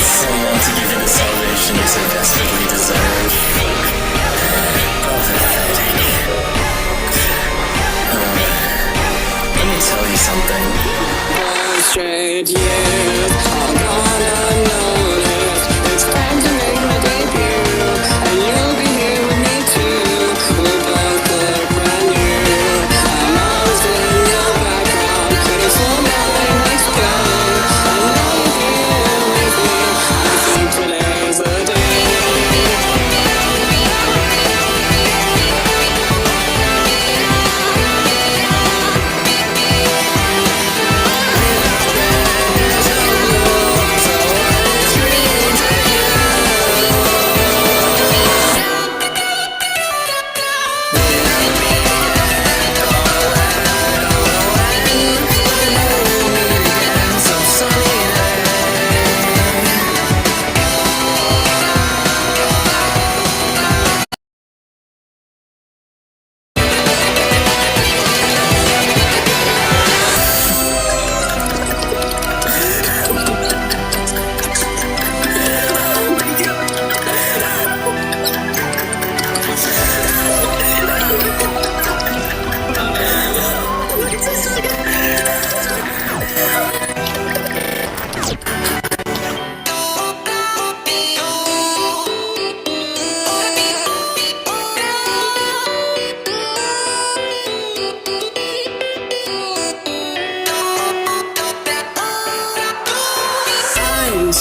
Someone to give you the salvation you so desperately deserve. Oh, pathetic. Let me tell you something. 100 years are gone unnoticed. It's time to make my debut, and you'll be here with me too. We'll both look brand new. I'm always in your background, beautiful mind, let's go. I know you're here with me. I think today's the day.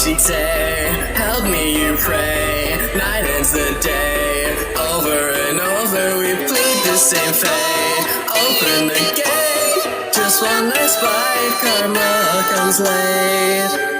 She'd say, help me you pray. Night ends the day. Over and over we plead the same fate. Open the gate. Just one nice bite. Karma comes late.